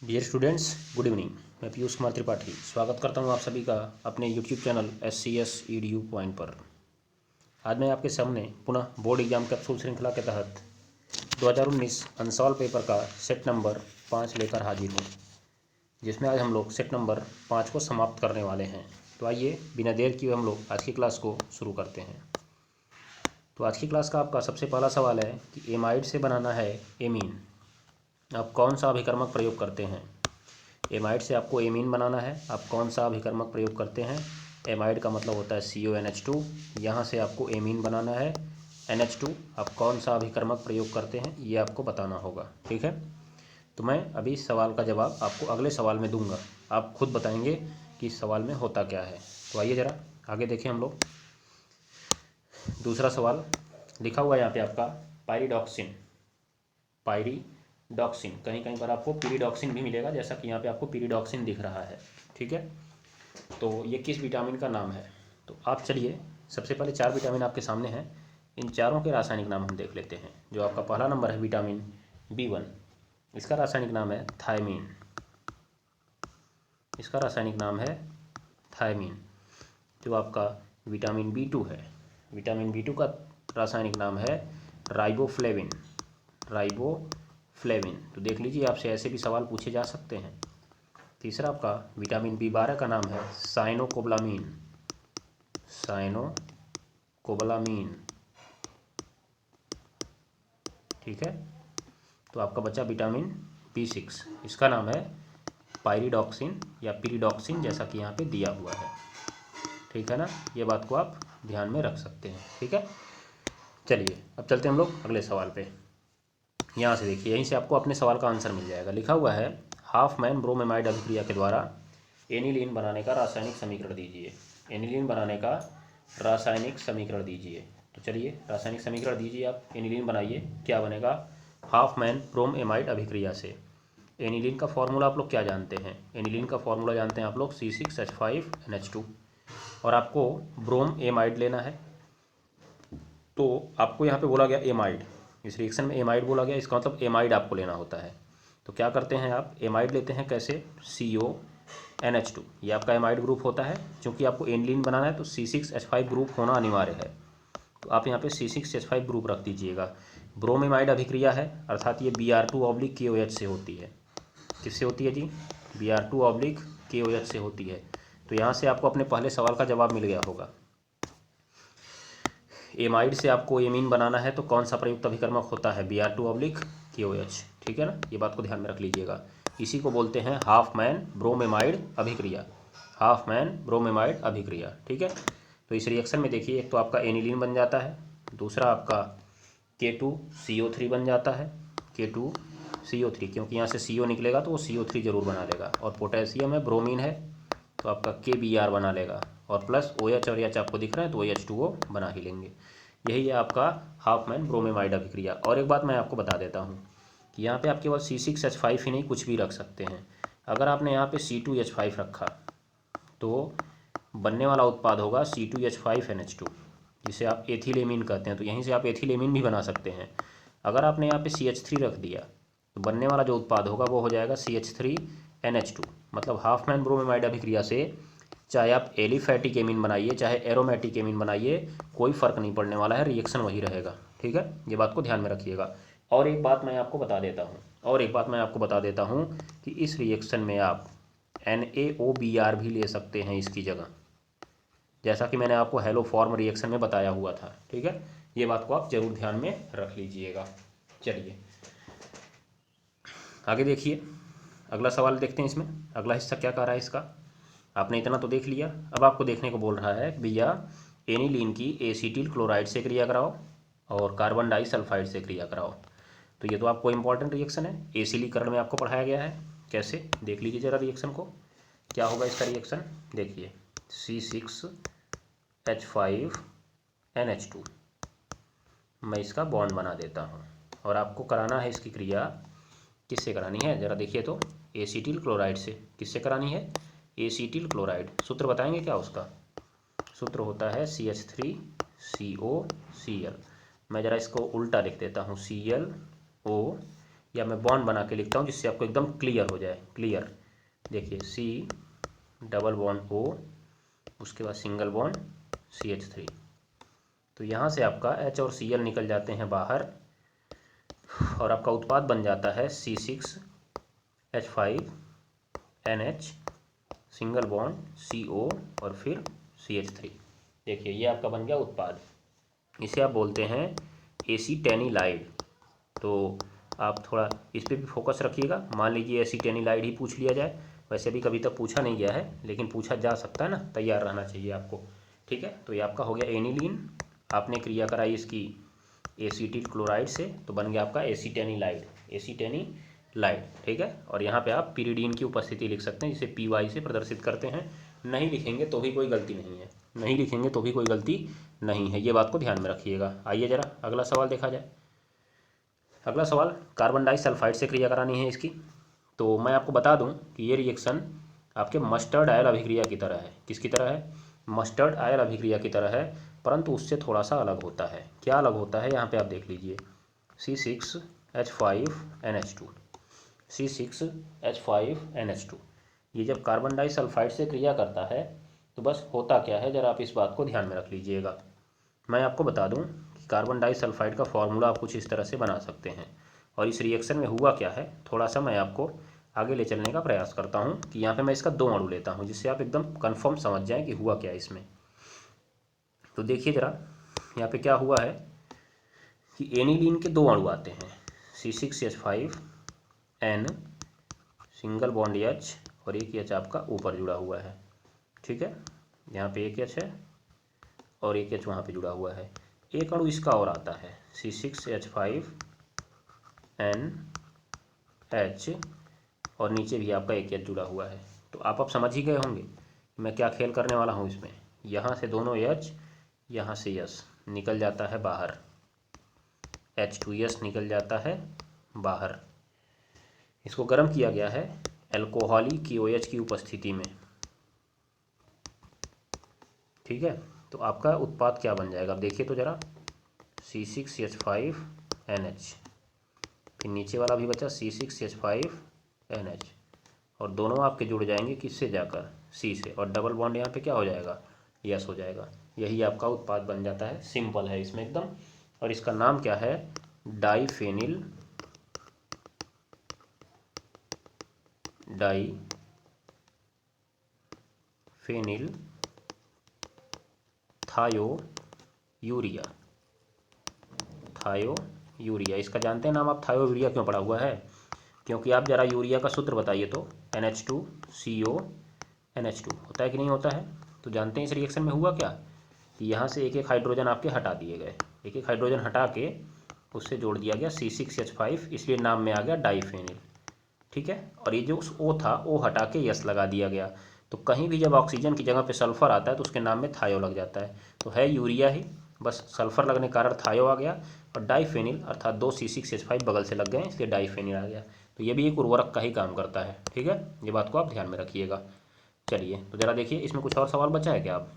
Dear students, good evening. मैं पीयूष कुमार त्रिपाठी स्वागत करता हूं आप सभी का अपने YouTube channel SCS EDU point पर। आज मैं आपके सामने पुनः बोर्ड एग्जाम कैप्सूल श्रृंखला के तहत 2019 अनसॉल्व पेपर का सेट नंबर 5 लेकर हाजिर हूं, जिसमें आज हम लोग सेट नंबर 5 को समाप्त करने वाले हैं। तो आइए बिना देर किए हम लोग आज की क्लास को शुरू करते हैं। तो आज की क्लास का आपका सबसे पहला सवाल है कि एमाइड से बनाना है एमीन, आप कौन सा अभिकर्मक प्रयोग करते हैं। एमाइड से आपको एमीन बनाना है, आप कौन सा अभिकर्मक प्रयोग करते हैं। एमाइड का मतलब होता है CONH2, यहाँ से आपको एमीन बनाना है NH2, आप कौन सा अभिकर्मक प्रयोग करते हैं ये आपको बताना होगा। ठीक है, तो मैं अभी इस सवाल का जवाब आपको अगले सवाल में दूंगा, आप खुद बताएंगे कि इस सवाल में होता क्या है। तो आइए ज़रा आगे देखें हम लोग। दूसरा सवाल लिखा हुआ है यहाँ पे आपका पायरिडॉक्सिन। कहीं कहीं पर आपको पीरिडॉक्सिन भी मिलेगा, जैसा कि यहाँ पे आपको पीरिडॉक्सिन दिख रहा है। ठीक है, तो ये किस विटामिन का नाम है। तो आप चलिए सबसे पहले 4 विटामिन आपके सामने हैं, इन चारों के रासायनिक नाम हम देख लेते हैं। जो आपका पहला नंबर है विटामिन B1, इसका रासायनिक नाम है थायमीन। इसका रासायनिक नाम है थायमीन। जो आपका विटामिन B2 है, विटामिन B2 का रासायनिक नाम है राइबोफ्लेविन। तो देख लीजिए, आपसे ऐसे भी सवाल पूछे जा सकते हैं। तीसरा आपका विटामिन B12 का नाम है साइनोकोबलामीन। ठीक है, तो आपका बचा विटामिन B6, इसका नाम है पायरिडॉक्सिन या पीरिडॉक्सिन, जैसा कि यहाँ पे दिया हुआ है। ठीक है ना, ये बात को आप ध्यान में रख सकते हैं। ठीक है, चलिए अब चलते हैं हम लोग अगले सवाल पे। यहाँ से देखिए, यहीं से आपको अपने सवाल का आंसर मिल जाएगा। लिखा हुआ है हाफमैन ब्रोमेमाइड अभिक्रिया के द्वारा एनिलीन बनाने का रासायनिक समीकरण दीजिए। एनिलीन बनाने का रासायनिक समीकरण दीजिए। तो चलिए रासायनिक समीकरण दीजिए, आप एनिलीन बनाइए। क्या बनेगा, हाफमैन ब्रोमेमाइड अभिक्रिया से एनिलीन का फॉर्मूला आप लोग क्या जानते हैं। एनिलीन का फॉर्मूला जानते हैं आप लोग C6H5NH2, और आपको ब्रोम एमाइड लेना है। तो आपको यहाँ पे बोला गया एमाइड, इस रिएक्शन में एमाइड बोला गया, इसका मतलब एमाइड आपको लेना होता है। तो क्या करते हैं आप, एमाइड लेते हैं कैसे, CONH2, ये आपका एमाइड ग्रुप होता है। चूँकि आपको एनिलीन बनाना है तो C6H5 ग्रुप होना अनिवार्य है, तो आप यहाँ पे C6H5 ग्रुप रख दीजिएगा। ब्रोमेमाइड अभिक्रिया है, अर्थात ये Br2/KOH से होती है। किससे होती है जी, Br2/KOH से होती है। तो यहाँ से आपको अपने पहले सवाल का जवाब मिल गया होगा। एमाइड से आपको एमीन बनाना है तो कौन सा प्रयुक्त अभिकर्मक होता है, Br2/KOH। ठीक है ना, ये बात को ध्यान में रख लीजिएगा। इसी को बोलते हैं हाफमैन ब्रोमेमाइड अभिक्रिया। ठीक है, तो इस रिएक्शन में देखिए, एक तो आपका एनिलीन बन जाता है, दूसरा आपका K2CO3 बन जाता है। K2CO3, क्योंकि यहाँ से CO निकलेगा तो वो CO3 जरूर बना लेगा, और पोटेशियम है, ब्रोमीन है, तो आपका KBr बना लेगा, और प्लस OH और H आपको दिख रहा है तो OH2O बना ही लेंगे। यही है आपका हाफमैन ब्रोमेमाइड अभिक्रिया। और एक बात मैं आपको बता देता हूँ कि यहाँ पे आप केवल C6H5 ही नहीं, कुछ भी रख सकते हैं। अगर आपने यहाँ पे C2H5 रखा तो बनने वाला उत्पाद होगा C2H5NH2, जिसे आप एथिलेमीन कहते हैं। तो यहीं से आप एथिलेमीन भी बना सकते हैं। अगर आपने यहाँ पे CH3 रख दिया तो बनने वाला जो उत्पाद होगा वो हो जाएगा CH3NH2। मतलब हाफमैन ब्रोमेमाइड अभिक्रिया से चाहे आप एलिफैटिक एमीन बनाइए चाहे एरोमेटिक एमीन बनाइए, कोई फ़र्क नहीं पड़ने वाला है, रिएक्शन वही रहेगा। ठीक है, ये बात को ध्यान में रखिएगा। और एक बात मैं आपको बता देता हूँ कि इस रिएक्शन में आप NaOBr भी ले सकते हैं इसकी जगह, जैसा कि मैंने आपको हेलो फॉर्म रिएक्शन में बताया हुआ था। ठीक है, ये बात को आप जरूर ध्यान में रख लीजिएगा। चलिए आगे देखिए, अगला सवाल देखते हैं। इसमें अगला हिस्सा क्या कह रहा है इसका, आपने इतना तो देख लिया। अब आपको देखने को बोल रहा है भैया एनिलीन की एसीटिल क्लोराइड से क्रिया कराओ और कार्बन डाइसल्फाइड से क्रिया कराओ। तो ये तो आपको इंपॉर्टेंट रिएक्शन है, एसिलीकरण में आपको पढ़ाया गया है। कैसे, देख लीजिए जरा रिएक्शन को, क्या होगा इसका रिएक्शन। देखिए C6H5NH2, मैं इसका बॉन्ड बना देता हूँ, और आपको कराना है इसकी क्रिया, किससे करानी है जरा देखिए तो, एसीटिल क्लोराइड से। किससे करानी है, एसीटिल क्लोराइड। सूत्र बताएंगे क्या उसका, सूत्र होता है CH3COCl। मैं ज़रा इसको उल्टा लिख देता हूँ, ClO, या मैं बॉन्ड बना के लिखता हूँ जिससे आपको एकदम क्लियर हो जाए। क्लियर, देखिए C डबल बॉन्ड O, उसके बाद सिंगल बॉन्ड CH3। तो यहाँ से आपका H और Cl निकल जाते हैं बाहर और आपका उत्पाद बन जाता है C6H5NH सिंगल बॉन्ड CO और फिर CH3। देखिए ये आपका बन गया उत्पाद। इसे आप बोलते हैं एसीटेनिलाइड। तो आप थोड़ा इस पर भी फोकस रखिएगा। मान लीजिए एसीटेनिलाइड ही पूछ लिया जाए, वैसे भी कभी तक पूछा नहीं गया है लेकिन पूछा जा सकता है ना, तैयार रहना चाहिए आपको। ठीक है, तो ये आपका हो गया एनिलीन। आपने क्रिया कराई इसकी एसीटिल क्लोराइड से, तो बन गया आपका एसीटेनिलाइड, एसीटेनिलाइड। ठीक है, और यहाँ पे आप पिरिडीन की उपस्थिति लिख सकते हैं, जिसे PY से प्रदर्शित करते हैं। नहीं लिखेंगे तो भी कोई गलती नहीं है, नहीं लिखेंगे तो भी कोई गलती नहीं है, ये बात को ध्यान में रखिएगा। आइए जरा अगला सवाल देखा जाए। अगला सवाल, कार्बन डाइसल्फाइड से क्रिया करानी है इसकी। तो मैं आपको बता दूं कि ये रिएक्शन आपके मस्टर्ड आयल अभिक्रिया की तरह है। किसकी तरह है? मस्टर्ड आयल अभिक्रिया की तरह है, परंतु उससे थोड़ा सा अलग होता है। क्या अलग होता है, यहाँ पे आप देख लीजिए। C6H5NH2, C6H5NH2, ये जब कार्बन डाइसल्फाइड से क्रिया करता है तो बस होता क्या है, ज़रा आप इस बात को ध्यान में रख लीजिएगा। मैं आपको बता दूं कि कार्बन डाइसल्फाइड का फॉर्मूला आप कुछ इस तरह से बना सकते हैं। और इस रिएक्शन में हुआ क्या है, थोड़ा सा मैं आपको आगे ले चलने का प्रयास करता हूं कि यहाँ पे मैं इसका 2 अणु लेता हूं, जिससे आप एकदम कंफर्म समझ जाएं कि हुआ क्या है इसमें। तो देखिए ज़रा यहाँ पे क्या हुआ है कि एनिलीन के 2 अणु आते हैं, C6H5N सिंगल बॉन्ड H और एक H आपका ऊपर जुड़ा हुआ है। ठीक है, यहाँ पे एक H है और एक H वहाँ पे जुड़ा हुआ है। एक अणु इसका और आता है C6H5NH और नीचे भी आपका एक H जुड़ा हुआ है। तो आप अब समझ ही गए होंगे कि मैं क्या खेल करने वाला हूँ इसमें। यहाँ से दोनों H, यहाँ से S निकल जाता है बाहर, H2S निकल जाता है बाहर। इसको गर्म किया गया है एल्कोहली KOH की उपस्थिति में। ठीक है, तो आपका उत्पाद क्या बन जाएगा, अब देखिए तो ज़रा। C6H5NH, फिर नीचे वाला भी बचा C6H5NH और दोनों आपके जुड़ जाएंगे किससे जाकर, C से, और डबल बॉन्ड यहाँ पे क्या हो जाएगा, यस हो जाएगा। यही आपका उत्पाद बन जाता है। सिंपल है इसमें एकदम। और इसका नाम क्या है, डाइफेनिल थायोयूरिया। थायोयूरिया, इसका जानते हैं नाम आप, थायोयूरिया क्यों पड़ा हुआ है? क्योंकि आप जरा यूरिया का सूत्र बताइए तो, NH2CO NH2 होता है कि नहीं होता है? तो जानते हैं इस रिएक्शन में हुआ क्या कि यहाँ से एक एक हाइड्रोजन आपके हटा दिए गए, एक एक हाइड्रोजन हटा के उससे जोड़ दिया गया C6H5, इसलिए नाम में आ गया डाइफेनिल। ठीक है, और ये जो O था, O हटा के यस लगा दिया गया। तो कहीं भी जब ऑक्सीजन की जगह पे सल्फर आता है तो उसके नाम में थायो लग जाता है। तो है यूरिया ही, बस सल्फर लगने के कारण थायो आ गया, और डाइफेनिल अर्थात 2 C6H5 बगल से लग गए इसलिए डाइफेनिल आ गया। तो ये भी एक उर्वरक का ही काम करता है। ठीक है, ये बात को आप ध्यान में रखिएगा। चलिए तो ज़रा देखिए इसमें कुछ और सवाल बचा है क्या आप?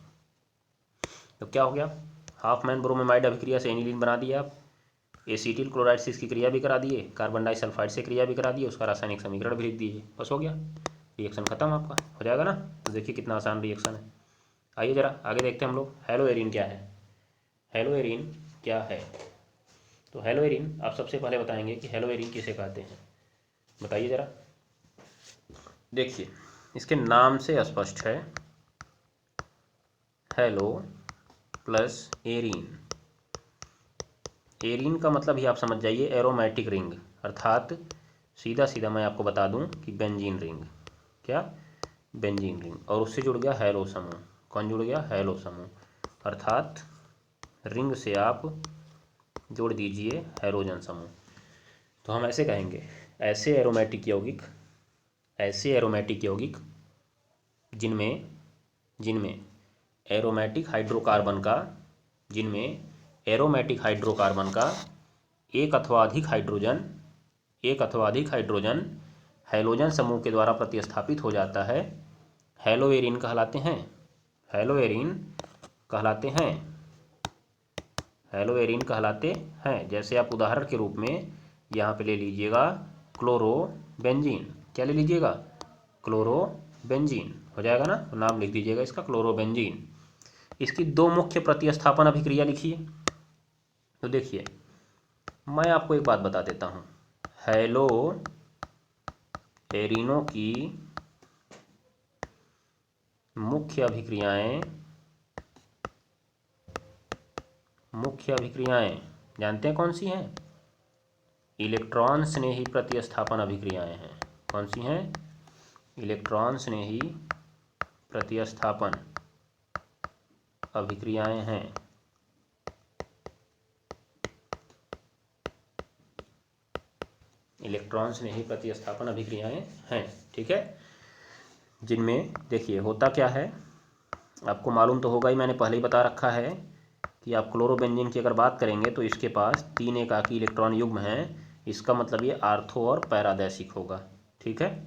तो क्या हो गया, हाफ मैन ब्रोमेमाइड अभिक्रिया से एनिलीन बना दिया आप, एसीटिल क्लोराइड से इसकी क्रिया भी करा दिए, कार्बन डाइसल्फाइड से क्रिया भी करा दिए, उसका रासायनिक समीकरण भी लिख दीजिए, बस हो गया, रिएक्शन खत्म आपका हो जाएगा ना। तो देखिए कितना आसान रिएक्शन है। आइए ज़रा आगे देखते हैं हम लोग, हेलोएरिन क्या है। हेलोएरिन क्या है, तो हेलोएरिन आप सबसे पहले बताएंगे कि हेलोएरिन किसे कहते हैं, बताइए ज़रा। देखिए इसके नाम से स्पष्ट है, हेलो प्लस एरीन। एरीन का मतलब ही आप समझ जाइए एरोमेटिक रिंग, अर्थात सीधा सीधा मैं आपको बता दूं कि बेंजीन रिंग। क्या, बेंजीन रिंग, और उससे जुड़ गया हैलो समूह। कौन जुड़ गया, हैलो समूह, अर्थात रिंग से आप जोड़ दीजिए हैलोजन समूह। तो हम ऐसे कहेंगे, ऐसे एरोमेटिक यौगिक, ऐसे एरोमेटिक यौगिक जिनमें एरोमेटिक हाइड्रोकार्बन का, जिनमें एरोमेटिक हाइड्रोकार्बन का एक अथवा अधिक हाइड्रोजन हैलोजन समूह के द्वारा प्रतिस्थापित हो जाता है, हेलोएरिन कहलाते हैं। हेलोएरिन कहलाते हैं, हेलोएरिन कहलाते हैं। जैसे आप उदाहरण के रूप में यहाँ पे ले लीजिएगा क्लोरोबेंजीन। क्या ले लीजिएगा? क्लोरोबेंजीन हो जाएगा ना, तो नाम लिख दीजिएगा इसका क्लोरोबेंजीन। इसकी दो मुख्य प्रतिस्थापन अभिक्रिया लिखिए। तो देखिए मैं आपको एक बात बता देता हूँ, हेलो एरिनो की मुख्य अभिक्रियाएं जानते हैं कौन सी हैं? इलेक्ट्रॉन स्नेही प्रतिस्थापन अभिक्रियाएं हैं। कौन सी हैं? इलेक्ट्रॉन स्नेही प्रतिस्थापन अभिक्रियाएं हैं। इलेक्ट्रॉन स्नेही प्रतिस्थापन अभिक्रियाएं हैं, ठीक है। जिनमें देखिए होता क्या है, आपको मालूम तो होगा ही, मैंने पहले ही बता रखा है कि आप क्लोरोबेंजीन की अगर बात करेंगे तो इसके पास 3 एकाकी इलेक्ट्रॉन युग्म हैं। इसका मतलब ये आर्थो और पैरादैशिक होगा, ठीक है।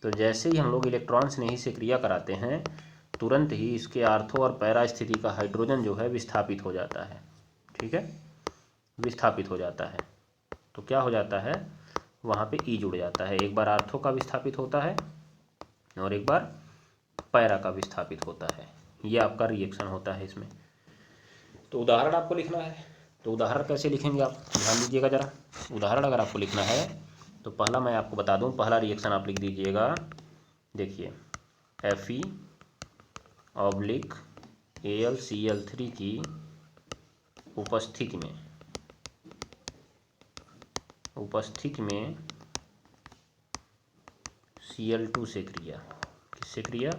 तो जैसे ही हम लोग इलेक्ट्रॉन स्नेही से क्रिया कराते हैं तुरंत ही इसके आर्थो और पैरा स्थिति का हाइड्रोजन जो है विस्थापित हो जाता है, ठीक है, विस्थापित हो जाता है। तो क्या हो जाता है, वहाँ पे ई जुड़ जाता है। एक बार आर्थो का विस्थापित होता है और एक बार पैरा का विस्थापित होता है। ये आपका रिएक्शन होता है इसमें। तो उदाहरण आपको लिखना है, तो उदाहरण कैसे लिखेंगे आप ध्यान दीजिएगा ज़रा। उदाहरण अगर आपको लिखना है तो पहला मैं आपको बता दूं, पहला रिएक्शन आप लिख दीजिएगा। देखिए Fe/AlCl3 की उपस्थिति में Cl2 से क्रिया, किससे क्रिया?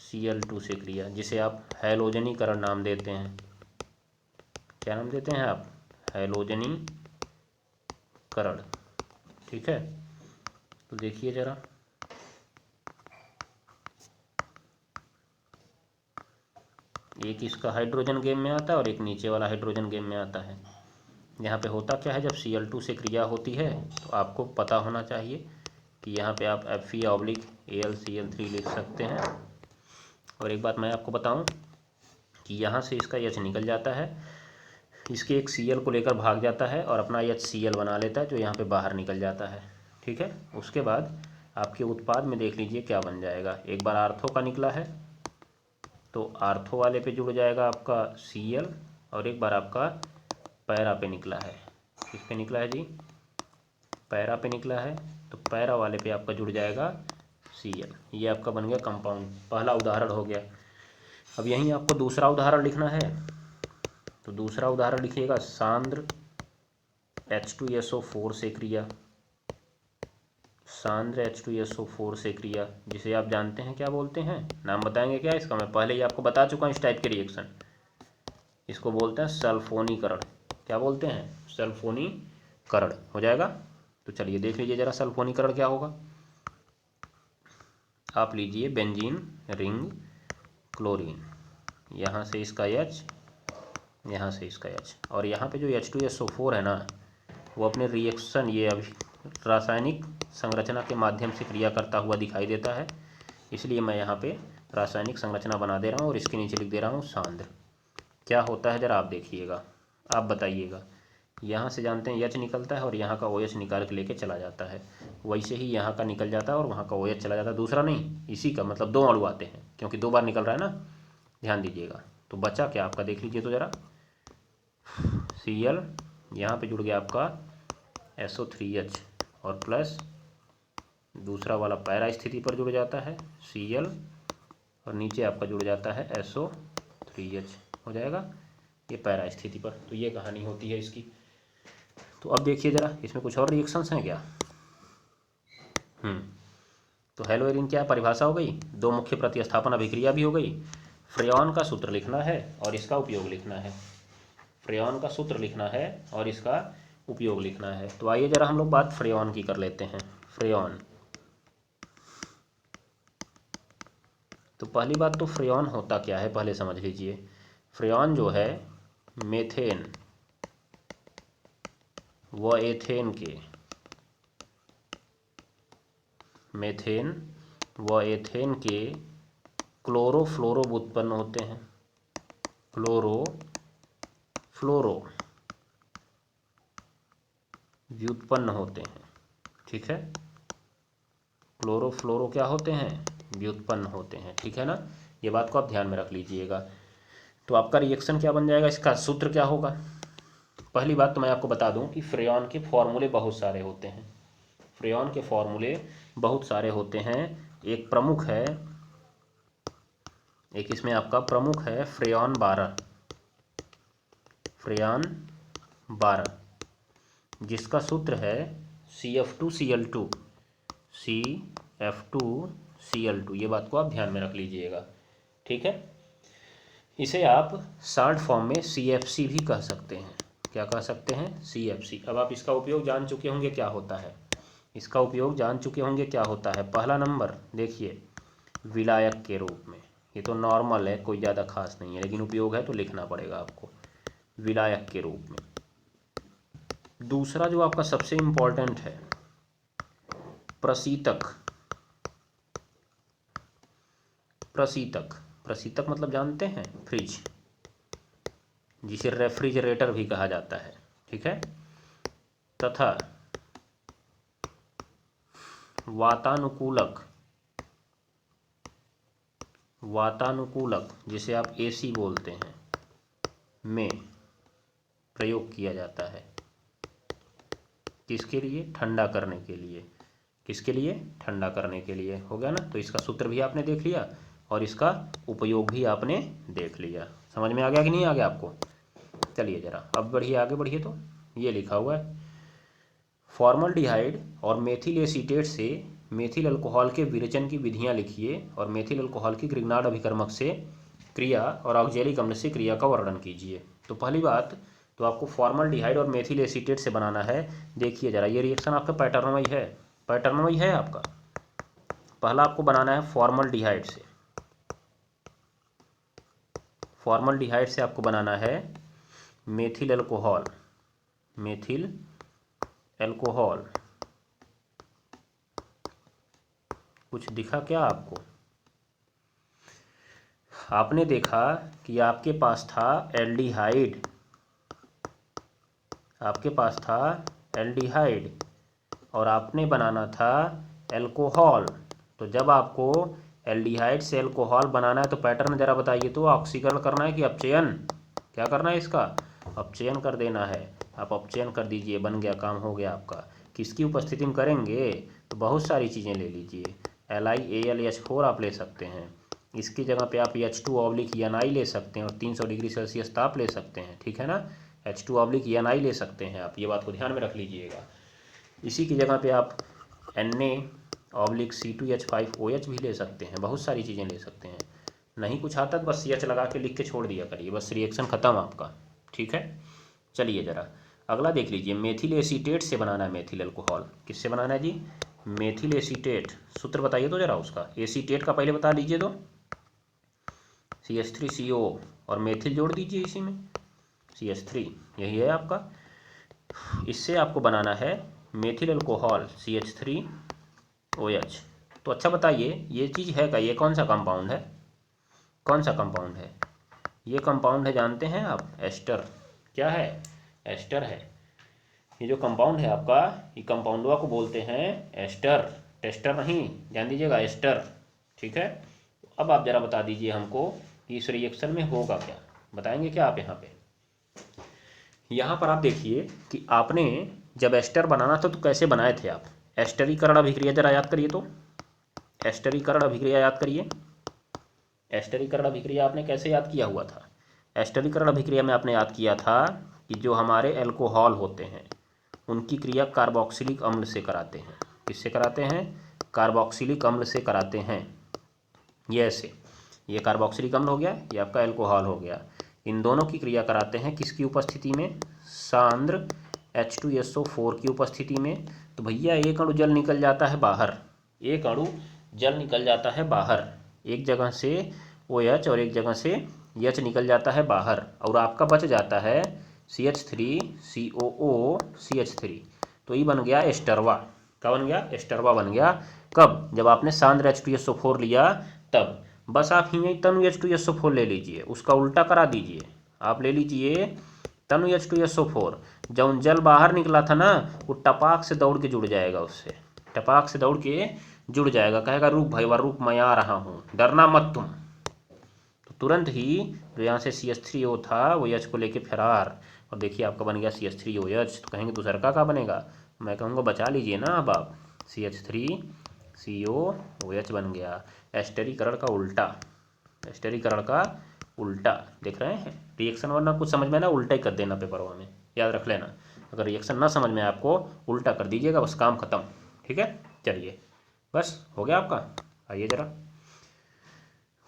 Cl2 से क्रिया, जिसे आप हैलोजनीकरण नाम देते हैं। क्या नाम देते हैं आप? हैलोजनीकरण, ठीक है। तो देखिए जरा, एक इसका हाइड्रोजन गेम में आता है और एक नीचे वाला हाइड्रोजन गेम में आता है। यहाँ पे होता क्या है, जब Cl2 से क्रिया होती है तो आपको पता होना चाहिए कि यहाँ पे आप Fe/AlCl3 लिख सकते हैं। और एक बात मैं आपको बताऊं कि यहाँ से इसका H निकल जाता है, इसके एक Cl को लेकर भाग जाता है और अपना HCl बना लेता है, जो यहाँ पे बाहर निकल जाता है, ठीक है। उसके बाद आपके उत्पाद में देख लीजिए क्या बन जाएगा। एक बार आर्थो का निकला है तो आर्थो वाले पे जुड़ जाएगा आपका Cl, और एक बार आपका पैरा पे निकला है। किस पे निकला है जी? पैरा पे निकला है, तो पैरा वाले पे आपका जुड़ जाएगा Cl। ये आपका बन गया कंपाउंड, पहला उदाहरण हो गया। अब यहीं आपको दूसरा उदाहरण लिखना है, तो दूसरा उदाहरण लिखिएगा सांद्र H2SO4 से क्रिया। सांद्र H2SO4 से क्रिया, जिसे आप जानते हैं क्या बोलते हैं, नाम बताएंगे क्या इसका? मैं पहले ही आपको बता चुका हूँ इस टाइप के रिएक्शन। इसको बोलते हैं सल्फोनीकरण। क्या बोलते हैं? सल्फोनीकरण हो जाएगा। तो चलिए देख लीजिए जरा सल्फोनीकरण क्या होगा। आप लीजिए बेंजीन रिंग क्लोरीन, यहाँ से इसका H, यहाँ से इसका H, और यहाँ पे जो H2SO4 है ना, वो अपने रिएक्शन, ये अभी रासायनिक संरचना के माध्यम से क्रिया करता हुआ दिखाई देता है, इसलिए मैं यहाँ पे रासायनिक संरचना बना दे रहा हूँ और इसके नीचे लिख दे रहा हूँ सांद्र। क्या होता है जरा आप देखिएगा, आप बताइएगा। यहाँ से जानते हैं H निकलता है और यहाँ का OH निकाल के लेके चला जाता है, वैसे ही यहाँ का निकल जाता है और वहाँ का OH चला जाता है, दूसरा नहीं, इसी का मतलब 2 अणु आते हैं, क्योंकि 2 बार निकल रहा है ना, ध्यान दीजिएगा। तो बचा क्या आपका, देख लीजिए तो ज़रा, Cl, यहाँ पे जुड़ गया आपका SO3H और प्लस दूसरा वाला पैरा स्थिति पर जुड़ जाता है Cl, और नीचे आपका जुड़ जाता है SO3H, हो जाएगा ये पैरा स्थिति पर। तो ये कहानी होती है इसकी। तो अब देखिए ज़रा, इसमें कुछ और रिएक्शंस हैं क्या? तो हेलो एरिन क्या परिभाषा हो गई, 2 मुख्य प्रतिस्थापन अभिक्रिया भी हो गई। फ्रेयॉन का सूत्र लिखना है और इसका उपयोग लिखना है। फ्रेयॉन का सूत्र लिखना है और इसका उपयोग लिखना है। तो आइए ज़रा हम लोग बात फ्रेयॉन की कर लेते हैं। फ्रेयॉन, तो पहली बात तो फ्रेयॉन होता क्या है पहले समझ लीजिए। फ्रेयॉन जो है मेथेन व एथेन के क्लोरोफ्लोरो उत्पन्न होते हैं। क्लोरोफ्लोरो व्युत्पन्न होते हैं, ठीक है। क्लोरोफ्लोरो क्या होते हैं, व्युत्पन्न होते हैं, ठीक है ना। ये बात को आप ध्यान में रख लीजिएगा। तो आपका रिएक्शन क्या बन जाएगा, इसका सूत्र क्या होगा। पहली बात तो मैं आपको बता दूं कि फ्रेयॉन के फॉर्मूले बहुत सारे होते हैं, फ्रेयॉन के फॉर्मूले बहुत सारे होते हैं। एक प्रमुख है, एक इसमें आपका प्रमुख है फ्रेयॉन 12, फ्रेयॉन 12, जिसका सूत्र है CF2Cl2, CF2Cl2। ये बात को आप ध्यान में रख लीजिएगा, ठीक है। इसे आप शार्ट फॉर्म में CFC भी कह सकते हैं। क्या कह सकते हैं, CFC। अब आप इसका उपयोग जान चुके होंगे क्या होता है, इसका उपयोग जान चुके होंगे क्या होता है। पहला नंबर देखिए, विलायक के रूप में, ये तो नॉर्मल है, कोई ज़्यादा खास नहीं है, लेकिन उपयोग है तो लिखना पड़ेगा आपको, विलायक के रूप में। दूसरा जो आपका सबसे इम्पोर्टेंट है, प्रशीतक। प्रशीतक, प्रशीतक मतलब जानते हैं, फ्रिज, जिसे रेफ्रिजरेटर भी कहा जाता है, ठीक है। तथा वातानुकूलक, वातानुकूलक जिसे आप AC बोलते हैं, में प्रयोग किया जाता है। किसके लिए, ठंडा करने के लिए। किसके लिए, ठंडा करने के लिए। हो गया ना। तो इसका सूत्र भी आपने देख लिया और इसका उपयोग भी आपने देख लिया। समझ में आ गया कि नहीं आ गया आपको। चलिए जरा अब बढ़िए, आगे बढ़िए। तो ये लिखा हुआ है, फॉर्मल्डिहाइड और मेथिल एसीटेट से मेथिल अल्कोहल के विरेचन की विधियां लिखिए और मेथिल अल्कोहल की ग्रिग्नार्ड अभिकर्मक से क्रिया और ऑक्जेलिक अम्ल से क्रिया का वर्णन कीजिए। तो पहली बात तो आपको फॉर्मल्डिहाइड और मेथिल एसीटेट से बनाना है। देखिए जरा, ये रिएक्शन आपका पैटर्नोमय है, पैटर्नोमय है आपका। पहला आपको बनाना है फॉर्मल्डिहाइड से, फॉर्मल्डिहाइड से आपको बनाना है मेथिल अल्कोहल, मेथिल अल्कोहल। कुछ दिखा क्या आपको, आपने देखा कि आपके पास था एल्डिहाइड, आपके पास था एल्डिहाइड और आपने बनाना था अल्कोहल। तो जब आपको एल्डिहाइड से अल्कोहल बनाना है तो पैटर्न जरा बताइए तो, ऑक्सीकरण करना है कि अपचयन, क्या करना है इसका, अपचयन कर देना है। आप अपचयन कर दीजिए, बन गया, काम हो गया आपका। किसकी उपस्थिति में करेंगे, तो बहुत सारी चीज़ें ले लीजिए, LiAlH4 आप ले सकते हैं, इसकी जगह पे आप H2/Ni ले सकते हैं और 300 डिग्री सेल्सियस ताप ले सकते हैं, ठीक है ना। H2/Ni ले सकते हैं आप, ये बात को ध्यान में रख लीजिएगा। इसी की जगह पे आप Na/C2H5OH भी ले सकते हैं, बहुत सारी चीज़ें ले सकते हैं। नहीं कुछ आता तो बस CH लगा के लिख के छोड़ दिया करिए, बस रिएक्शन ख़त्म आपका, ठीक है। चलिए जरा अगला देख लीजिए, मेथिल एसीटेट से बनाना है मेथिल अल्कोहल। किससे बनाना है जी, मेथिल एसीटेट। सूत्र बताइए तो जरा उसका, एसीटेट का पहले बता दीजिए तो, CH3CO और मेथिल जोड़ दीजिए इसी में, CH3, यही है आपका। इससे आपको बनाना है मेथिल अल्कोहल CH3OH। तो अच्छा बताइए, ये चीज़ है का, ये कौन सा कंपाउंड है, कौन सा कंपाउंड है, ये कंपाउंड है जानते हैं आप, एस्टर। क्या है, एस्टर है। ये जो कंपाउंड है आपका, ये कंपाउंडवा को बोलते हैं एस्टर, टेस्टर नहीं, ध्यान दीजिएगा, एस्टर, ठीक है। अब आप जरा बता दीजिए हमको कि इस रिएक्शन में होगा क्या, बताएंगे क्या आप यहाँ पे। यहाँ पर आप देखिए कि आपने जब एस्टर बनाना था तो कैसे बनाए थे आप, एस्टरीकरण अभिक्रिया जरा याद करिए तो, एस्टरीकरण अभिक्रिया याद करिए। एस्टरीकरण अभिक्रिया आपने कैसे याद किया हुआ था, एस्टरीकरण अभिक्रिया में आपने याद किया था कि जो हमारे अल्कोहल होते हैं उनकी क्रिया कार्बोक्सिलिक अम्ल से कराते हैं। किससे कराते हैं, कार्बोक्सिलिक अम्ल से कराते हैं। ये ऐसे, ये कार्बोक्सिलिक अम्ल हो गया, ये आपका अल्कोहल हो गया, इन दोनों की क्रिया कराते हैं किसकी उपस्थिति में, सांद्र H2SO4 की उपस्थिति में। तो भैया एक अणु जल निकल जाता है बाहर, एक अणु जल निकल जाता है बाहर, एक जगह से OH और एक जगह से H निकल जाता है बाहर, और आपका बच जाता है CH3COOCH3। तो ये बन गया एस्टरवा। क्या बन गया, एस्टरवा बन गया। कब, जब आपने सांद्र H2SO4 लिया तब। बस आप ही तनु H2SO4 ले लीजिए, उसका उल्टा करा दीजिए, आप ले लीजिए तनु H2SO4। जब जल बाहर निकला था ना, वो टपाक से दौड़ के जुड़ जाएगा उससे, टपाक से दौड़ के जुड़ जाएगा, कहेगा रुक भाई वाह रुक, मैं आ रहा हूँ, डरना मत तुम। तो तुरंत ही जो यहाँ से CH3O था वो H को लेके फरार, और देखिए आपका बन गया CH3OH। तो कहेंगे दूसरा का बनेगा, मैं कहूँगा बचा लीजिए ना अब आप, CH3COOH बन गया। एस्टरीकरण का उल्टा, एस्टरीकरण का उल्टा, देख रहे हैं रिएक्शन, वरना कुछ समझ में ना उल्टा ही कर देना पेपर में, याद रख लेना। अगर रिएक्शन ना समझ में आपको उल्टा कर दीजिएगा, बस काम खत्म। ठीक है, चलिए बस हो गया आपका। आइए ज़रा,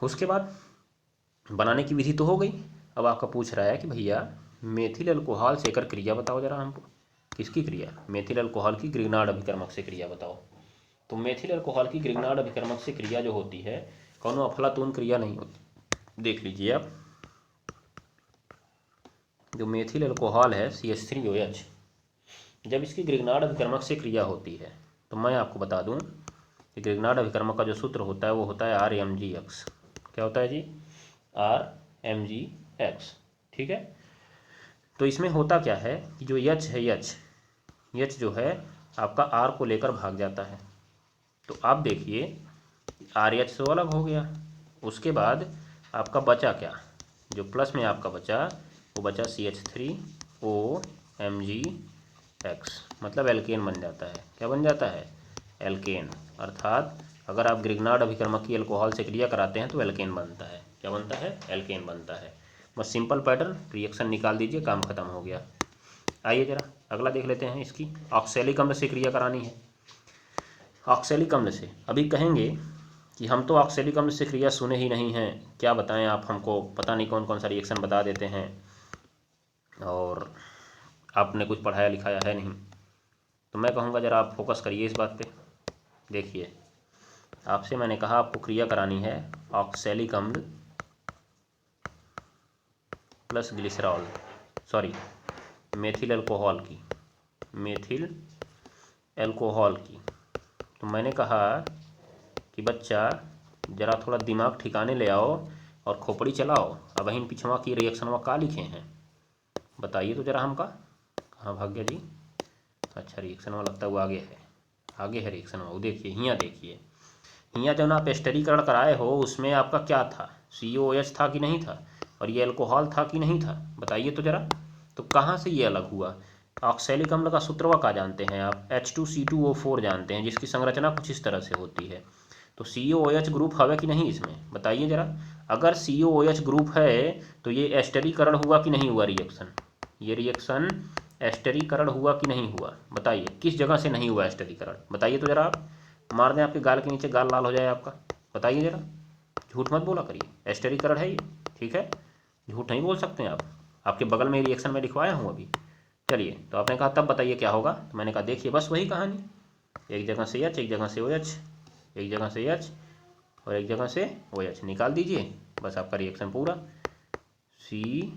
उसके बाद बनाने की विधि तो हो गई। अब आपका पूछ रहा है कि भैया मेथिल अल्कोहल से एकर क्रिया बताओ जरा हमको। किसकी क्रिया? मेथिल अल्कोहल की ग्रिग्नार्ड अभिकर्मक से क्रिया बताओ। तो मेथिल अल्कोहल की ग्रिग्नार्ड अभिकर्मक से क्रिया जो होती है, कौनो अफलातून क्रिया नहीं होती। देख लीजिए आप, जो मेथिल अल्कोहल है CH3OH, जब इसकी ग्रिग्नार्ड अभिकर्मक से क्रिया होती है, तो मैं आपको बता दूं कि ग्रिग्नार्ड अभिकर्मक का जो सूत्र होता है वो होता है RMgX। क्या होता है जी? RMgX। ठीक है, तो इसमें होता क्या है कि जो H है, H जो है आपका R को लेकर भाग जाता है। तो आप देखिए RH तो अलग हो गया, उसके बाद आपका बचा क्या, जो प्लस में आपका बचा वो बचा CH3OMgX, मतलब एल्केन बन जाता है। क्या बन जाता है? एल्केन। अर्थात अगर आप ग्रिग्नार्ड अभिकर्मक की अल्कोहल से क्रिया कराते हैं तो एल्केन बनता है। क्या बनता है? एल्केन बनता है। बस सिंपल पैटर्न, रिएक्शन निकाल दीजिए, काम खत्म हो गया। आइए जरा अगला देख लेते हैं। इसकी ऑक्सैलिक अम्ल से क्रिया करानी है। ऑक्सैलिक अम्ल से अभी कहेंगे कि हम तो ऑक्सैलिक अम्ल से क्रिया सुने ही नहीं हैं, क्या बताएं आप हमको, पता नहीं कौन कौन सा रिएक्शन बता देते हैं और आपने कुछ पढ़ाया लिखाया है नहीं। तो मैं कहूँगा ज़रा आप फोकस करिए इस बात पे। देखिए आपसे मैंने कहा आपको क्रिया करानी है ऑक्सैलिक अम्ल plus glycerol, sorry methyl alcohol की, मेथिल अल्कोहल की। तो मैंने कहा कि बच्चा ज़रा थोड़ा दिमाग ठिकाने ले आओ और खोपड़ी चलाओ। अब इन पिछवा की रिएक्शनवा का लिखे हैं बताइए तो ज़रा हमका, कहाँ भाग गया जी? अच्छा रिएक्शनवा लगता है वो आगे है, आगे है रिएक्शनवा। वो देखिए हियाँ, देखिए हियाँ जब आप एस्टरीकरण कराए हो उसमें आपका क्या था, COOH था कि नहीं था, और ये अल्कोहल था कि नहीं था, बताइए तो ज़रा। तो कहाँ से ये अलग हुआ? ऑक्सैलिक अम्ल का सूत्रवा का जानते हैं आप? H2C2O4 जानते हैं, जिसकी संरचना कुछ इस तरह से होती है। तो COOH ग्रुप है कि नहीं इसमें, बताइए ज़रा। अगर COOH ग्रुप है तो ये एस्टरीकरण हुआ कि नहीं हुआ रिएक्शन? ये रिएक्शन एस्टरीकरण हुआ कि नहीं हुआ, बताइए। किस जगह से नहीं हुआ एस्टरीकरण, बताइए तो ज़रा। आप मार दें आपके गाल के नीचे, गाल लाल हो जाए आपका, बताइए ज़रा। झूठ मत बोला करिए, एस्टरीकरण है ये, ठीक है, झूठ नहीं बोल सकते हैं आप। आपके बगल में रिएक्शन में लिखवाया हूँ अभी। चलिए, तो आपने कहा तब बताइए क्या होगा, तो मैंने कहा देखिए बस वही कहानी, एक जगह से H, एक जगह से OH, एक जगह से H और एक जगह से OH, निकाल दीजिए, बस आपका रिएक्शन पूरा। COO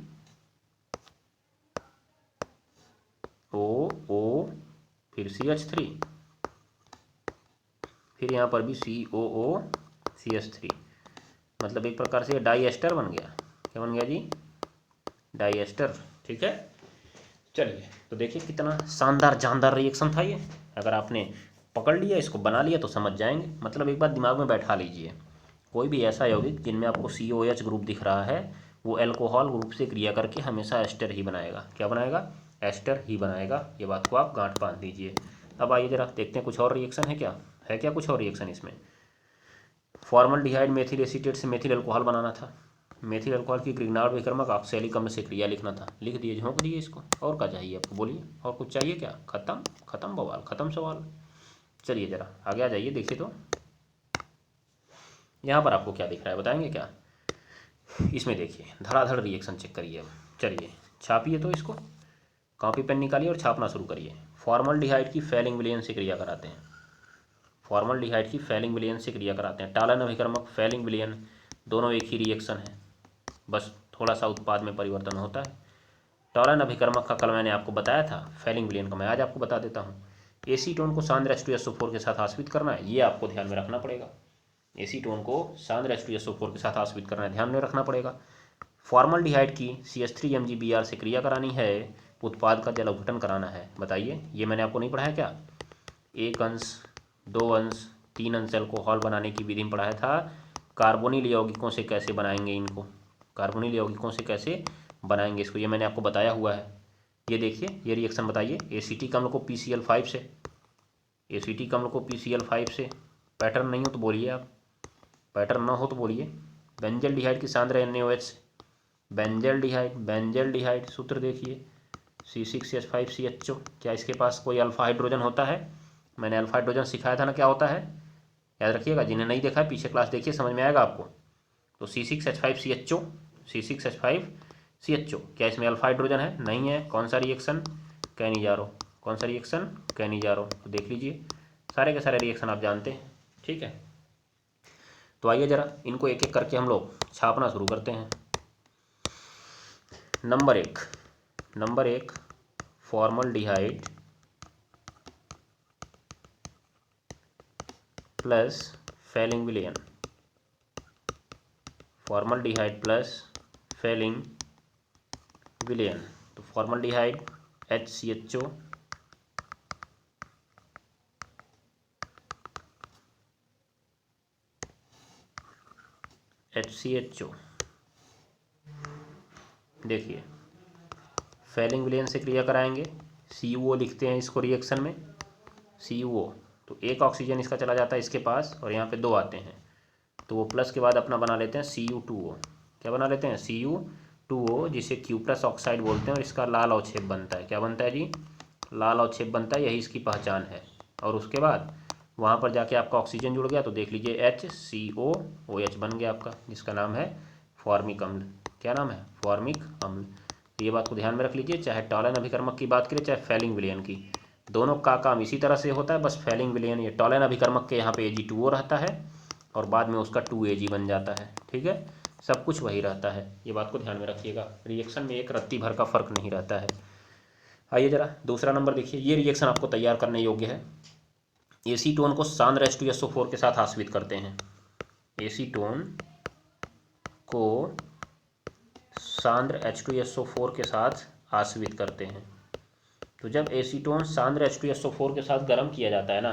फिर CH3, फिर यहाँ पर भी COO CH3, मतलब एक प्रकार से डाई एस्टर बन गया। क्या बन गया जी? Die ester. ठीक है, चलिए तो देखिए कितना शानदार जानदार रिएक्शन था ये। अगर आपने पकड़ लिया, इसको बना लिया तो समझ जाएंगे। मतलब एक बात दिमाग में बैठा लीजिए, कोई भी ऐसा यौगिक जिनमें आपको COOH ग्रुप दिख रहा है वो अल्कोहल ग्रुप से क्रिया करके हमेशा एस्टर ही बनाएगा। क्या बनाएगा? एस्टर ही बनाएगा। ये बात को आप गांठ बांध दीजिए। अब आइए जरा देखते हैं कुछ और रिएक्शन है क्या, है क्या कुछ और रिएक्शन इसमें। फॉर्मल्डिहाइड मेथिल एसीटेट से मेथिल अल्कोहल बनाना था। मेथिल अल्कोहल की ग्रिग्नार्ड विक्रमक ऑक्सैलिक अम्ल से क्रिया लिखना था। लिख दिए, झोंक दिए इसको। और क्या चाहिए आपको, बोलिए, और कुछ चाहिए क्या? खत्म, खत्म बवाल, खत्म सवाल। चलिए जरा आगे आ जाइए, देखिए तो यहाँ पर आपको क्या दिख रहा है, बताएंगे क्या? इसमें देखिए धड़ाधड़ रिएक्शन चेक करिए। अब चलिए छापिए तो इसको, कॉपी पेन निकालिए और छापना शुरू करिए। फॉर्मल्डिहाइड की फैलिंग विलयन से क्रिया कराते हैं, फॉर्मल्डिहाइड की फैलिंग विलयन से क्रिया कराते हैं। टालन अभिकर्मक, फैलिंग विलयन, दोनों एक ही रिएक्शन है, बस थोड़ा सा उत्पाद में परिवर्तन होता है। टॉलन अभिकर्मक का कल मैंने आपको बताया था, फैलिंग विलयन का मैं आज आपको बता देता हूँ। एसीटोन को सांद्र H2SO4 के साथ आश्रित करना है, ये आपको ध्यान में रखना पड़ेगा। एसीटोन को सांद्र H2SO4 के साथ आश्रित करना है, ध्यान में रखना पड़ेगा। फॉर्मल्डिहाइड की CH3MgBr से क्रिया करानी है, उत्पाद का जल अपघटन कराना है, बताइए। ये मैंने आपको नहीं पढ़ाया क्या? एक अंश 2 अंश 3 अंश अल्कोहल बनाने की विधि में पढ़ाया था। कार्बोनिल यौगिकों से कैसे बनाएंगे इनको, कार्बोनिल यौगिकों से कैसे बनाएंगे इसको, ये मैंने आपको बताया हुआ है। ये देखिए, ये रिएक्शन बताइए, एसीटिक अम्ल को PCl5 से, एसीटिक अम्ल को PCl5 से, पैटर्न नहीं हो तो बोलिए आप, पैटर्न ना हो तो बोलिए। बेंजल डिहाइड की सांद्र NaOH, बेंजल डिहाइड, बेंजल डिहाइड सूत्र देखिए C6H5CHO। क्या इसके पास कोई अल्फा हाइड्रोजन होता है? मैंने अल्फा हाइड्रोजन सिखाया था ना, क्या होता है, याद रखिएगा। जिन्हें नहीं देखा है पीछे क्लास देखिए, समझ में आएगा आपको। तो C6H5CHO, C6H5CHO, क्या इसमें अल्फा हाइड्रोजन है? नहीं है। कौन सा रिएक्शन? कैनिजारो। कौन सा रिएक्शन? कैनिजारो। तो देख लीजिए, सारे के सारे रिएक्शन आप जानते हैं, ठीक है। तो आइए जरा इनको एक एक करके हम लोग छापना शुरू करते हैं। नंबर एक फॉर्मल्डिहाइड प्लस फेलिंग विलेन, फॉर्मल्डिहाइड प्लस फेलिंग विलेन। तो फॉर्मल्डिहाइड HCHO HCHO, देखिए फेलिंग विलेन से क्रिया कराएंगे, CuO लिखते हैं इसको रिएक्शन में, CuO। तो एक ऑक्सीजन इसका चला जाता है इसके पास और यहाँ पे 2 आते हैं, तो वो प्लस के बाद अपना बना लेते हैं Cu2O। क्या बना लेते हैं? Cu2O, जिसे Q+ ऑक्साइड बोलते हैं, और इसका लाल अवक्षेप बनता है। क्या बनता है जी? लाल अवक्षेप बनता है, यही इसकी पहचान है। और उसके बाद वहाँ पर जाके आपका ऑक्सीजन जुड़ गया, तो देख लीजिए HCOOH बन गया आपका, जिसका नाम है फॉर्मिक अम्ल। क्या नाम है? फॉर्मिक अम्ल। तो ये बात को ध्यान में रख लीजिए, चाहे टॉलन अभिकर्मक की बात करें चाहे फेलिंग विलेन की, दोनों का काम इसी तरह से होता है। बस फेलिंग विलेन, ये टॉलन अभिकर्मक के यहाँ पे Ag2O रहता है और बाद में उसका 2Ag बन जाता है, ठीक है। सब कुछ वही रहता है, ये बात को ध्यान में रखिएगा। रिएक्शन में एक रत्ती भर का फर्क नहीं रहता है। आइए जरा दूसरा नंबर देखिए, ये रिएक्शन आपको तैयार करने योग्य है। एसीटोन को सांद्र H2SO4 के साथ आश्रित करते हैं, एसीटोन को सांद्र H2SO4 के साथ आश्रित करते हैं। तो जब एसीटोन सांद्र H2SO4 के साथ गर्म किया जाता है ना,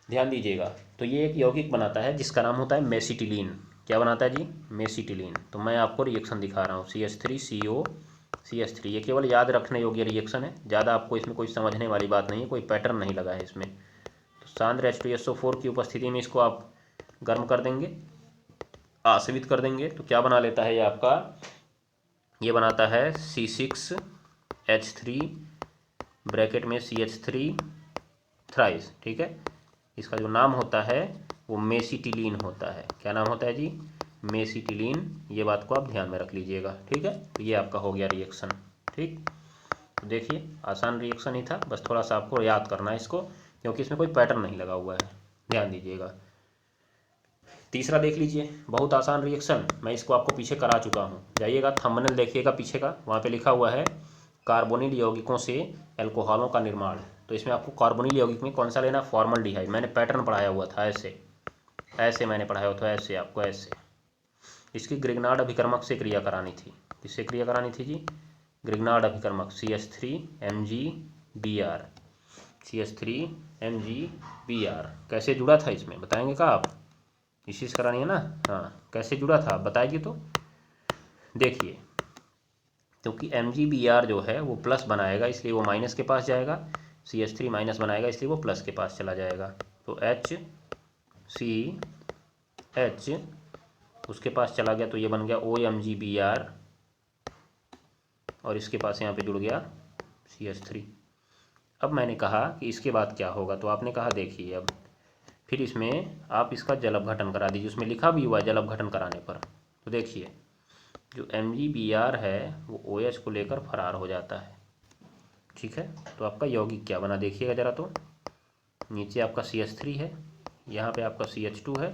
ध्यान दीजिएगा, तो ये एक यौगिक बनाता है जिसका नाम होता है मेसिटिलीन। क्या बनाता है जी? मेसिटिलीन। तो मैं आपको रिएक्शन दिखा रहा हूँ, CH3CO CH3। ये केवल याद रखने योग्य रिएक्शन है, ज़्यादा आपको इसमें कोई समझने वाली बात नहीं है, कोई पैटर्न नहीं लगा है इसमें। तो सांद्र H2SO4 की उपस्थिति में इसको आप गर्म कर देंगे, आश्रित कर देंगे, तो क्या बना लेता है ये आपका? ये बनाता है C6H3 ब्रैकेट में CH3 थ्राइस, ठीक है। इसका जो नाम होता है वो मेसिटिलीन होता है। क्या नाम होता है जी? मेसिटिलीन। ये बात को आप ध्यान में रख लीजिएगा, ठीक है। तो ये आपका हो गया रिएक्शन, ठीक। तो देखिए आसान रिएक्शन ही था, बस थोड़ा सा आपको याद करना है इसको, क्योंकि इसमें कोई पैटर्न नहीं लगा हुआ है, ध्यान दीजिएगा। तीसरा देख लीजिए, बहुत आसान रिएक्शन, मैं इसको आपको पीछे करा चुका हूँ। जाइएगा थंबनेल देखिएगा पीछे का, वहाँ पे लिखा हुआ है कार्बोनिल यौगिकों से एल्कोहलों का निर्माण। तो इसमें आपको कार्बोनिल यौगिक में कौन सा लेना? फॉर्मल्डिहाइड। मैंने पैटर्न पढ़ाया हुआ था, ऐसे मैंने पढ़ाया हुआ था, ऐसे आपको ऐसे। इसकी ग्रिग्नार्ड अभिकर्मक से क्रिया करानी थी। किससे क्रिया करानी थी जी? Grignard अभिकर्मक CH3MgBr, CH3MgBr। कैसे जुड़ा था इसमें बताएंगे का आप? इसी से करानी है ना? हाँ, कैसे जुड़ा था बताइए तो। देखिए, क्योंकि MgBr जो है वो प्लस बनाएगा, इसलिए वो माइनस के पास जाएगा, CH3 माइनस बनाएगा, इसलिए वो प्लस के पास चला जाएगा। तो HCH उसके पास चला गया, तो ये बन गया OMgBr, और इसके पास यहाँ पे जुड़ गया CH3। अब मैंने कहा कि इसके बाद क्या होगा, तो आपने कहा देखिए अब फिर इसमें आप इसका जल अपघटन करा दीजिए, उसमें लिखा भी हुआ है जल अपघटन कराने पर। तो देखिए जो MgBr है वो OH को लेकर फरार हो जाता है, ठीक है। तो आपका यौगिक क्या बना देखिएगा ज़रा, तो नीचे आपका CH3 है, यहाँ पे आपका CH2 है,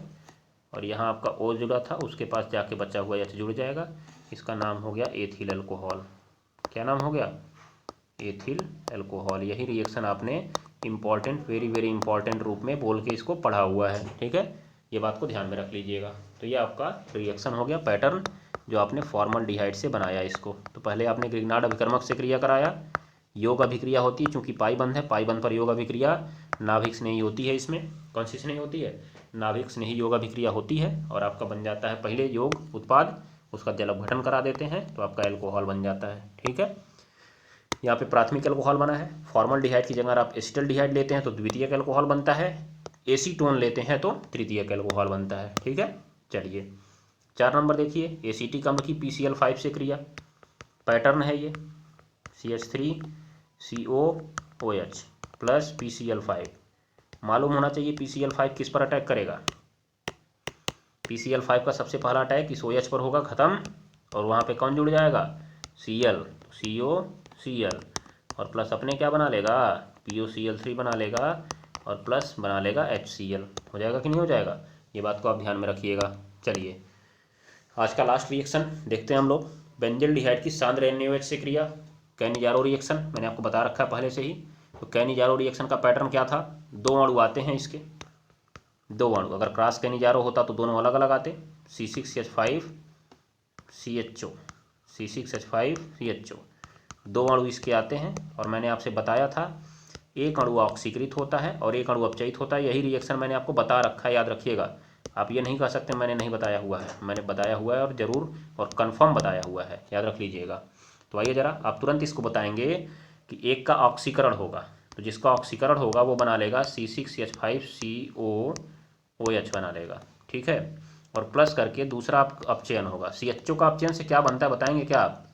और यहाँ आपका O जुड़ा था, उसके पास जाके बचा हुआ H जुड़ जाएगा। इसका नाम हो गया एथिल अल्कोहल। क्या नाम हो गया? Ethyl alcohol. यही रिएक्शन आपने इम्पॉर्टेंट, वेरी वेरी इंपॉर्टेंट रूप में बोल के इसको पढ़ा हुआ है, ठीक है। ये बात को ध्यान में रख लीजिएगा। तो ये आपका रिएक्शन हो गया, पैटर्न जो आपने फॉर्मल्डिहाइड से बनाया इसको। तो पहले आपने ग्रिग्नार्ड अभिकर्मक से क्रिया कराया, योग अभिक्रिया होती है, चूंकि पाई बंध है, पाई बंध पर योग अभिक्रिया, नाभिक स्नेही होती है इसमें। कौन सी स्नेही होती है? नाभिक स्नेही योग अभिक्रिया होती है और आपका बन जाता है पहले योग उत्पाद, उसका जल अपघटन करा देते हैं तो आपका एल्कोहल बन जाता है। ठीक है, यहाँ पे प्राथमिक एल्कोहल बना है। फॉर्मल्डिहाइड की जगह आप एसिटल्डिहाइड लेते हैं तो द्वितीयक एल्कोहल बनता है, एसीटोन लेते हैं तो तृतीयक एल्कोहल बनता है। ठीक है, चलिए 4 नंबर देखिए, एसीटिक अम्ल की PCl5 से क्रिया। पैटर्न है ये CH3COOH प्लस PCl5। मालूम होना चाहिए PCl5 किस पर अटैक करेगा। PCl5 का सबसे पहला अटैक इस OH पर होगा, खत्म, और वहाँ पे कौन जुड़ जाएगा? Cl, COCl, और प्लस अपने क्या बना लेगा? POCl3 बना लेगा और प्लस बना लेगा HCl। हो जाएगा कि नहीं हो जाएगा? ये बात को आप ध्यान में रखिएगा। चलिए आज का लास्ट रिएक्शन देखते हैं हम लोग। बेंजल्डिहाइड की सांद्र NaOH से क्रिया, कैनिजारो रिएक्शन, मैंने आपको बता रखा है पहले से ही। तो कैनिजारो रिएक्शन का पैटर्न क्या था? 2 अणु आते हैं इसके, 2 अणु। अगर क्रॉस कैनिजारो होता तो दोनों अलग अलग आते, C6H5CHO, C6H5CHO, 2 अणु इसके आते हैं। और मैंने आपसे बताया था एक अणु ऑक्सीकृत होता है और एक अणु अपचयित होता है। यही रिएक्शन मैंने आपको बता रखा है, याद रखिएगा। आप ये नहीं कह सकते मैंने नहीं बताया हुआ है, मैंने बताया हुआ है और ज़रूर और कंफर्म बताया हुआ है, याद रख लीजिएगा। तो आइए ज़रा आप तुरंत इसको बताएंगे कि एक का ऑक्सीकरण होगा, तो जिसका ऑक्सीकरण होगा वो बना लेगा C6H5COOH बना लेगा। ठीक है, और प्लस करके दूसरा अपचयन होगा। CHO का अपचयन से क्या बनता है बताएंगे क्या आप?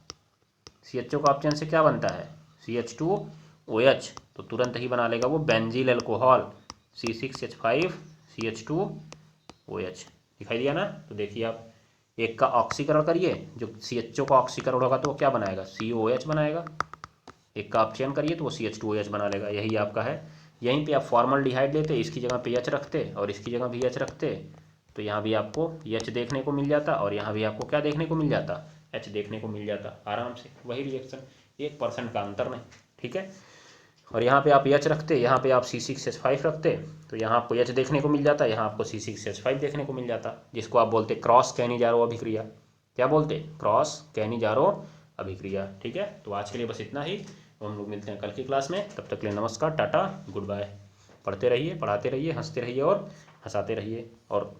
CHO का अपचयन से क्या बनता है? CH2OH, तो तुरंत ही बना लेगा वो बेंजील अल्कोहल, C6H5CH2OH। दिखाई दिया ना? तो देखिए आप एक का ऑक्सीकरण करिए, जो CHO का ऑक्सीकरण होगा तो वो क्या बनाएगा? COOH बनाएगा। एक का अपचयन करिए तो वो CH2OH बना लेगा। यही आपका है। यहीं पे आप फॉर्मल्डिहाइड लेते, इसकी जगह पे H रखते और इसकी जगह भी H रखते, तो यहाँ भी आपको H देखने को मिल जाता और यहाँ भी आपको क्या देखने को मिल जाता? H देखने को मिल जाता आराम से। वही रिएक्शन, 1% का अंतर नहीं। ठीक है, और यहाँ पे आप H रखते, यहाँ पे आप C6H5 रखते, तो यहाँ आपको H देखने को मिल जाता, यहाँ आपको C6H5 देखने को मिल जाता, जिसको आप बोलते क्रॉस कैनिजारो अभिक्रिया। क्या बोलते? क्रॉस कैनिजारो अभिक्रिया। ठीक है, तो आज के लिए बस इतना ही। तो हम लोग मिलते हैं कल की क्लास में। तब तक के लिए नमस्कार, टाटा, गुड बाय। पढ़ते रहिए, पढ़ाते रहिए, हंसते रहिए और हंसाते रहिए, और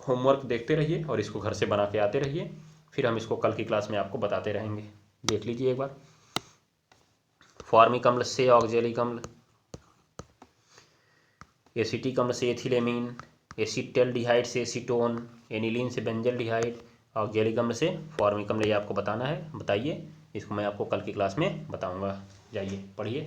होमवर्क देखते रहिए और इसको घर से बना के आते रहिए। फिर हम इसको कल की क्लास में आपको बताते रहेंगे। देख लीजिए एक बार। फॉर्मिक अम्ल से ऑक्जेलिक अम्ल, एसिटिक अम्ल से एथिलेमीन, एसिटल्डिहाइड से एसीटोन, एनिलीन से बेंजल्डिहाइड, ऑक्जेलिक अम्ल से फॉर्मिक अम्ल। ये आपको बताना है, बताइए। इसको मैं आपको कल की क्लास में बताऊंगा। जाइए पढ़िए।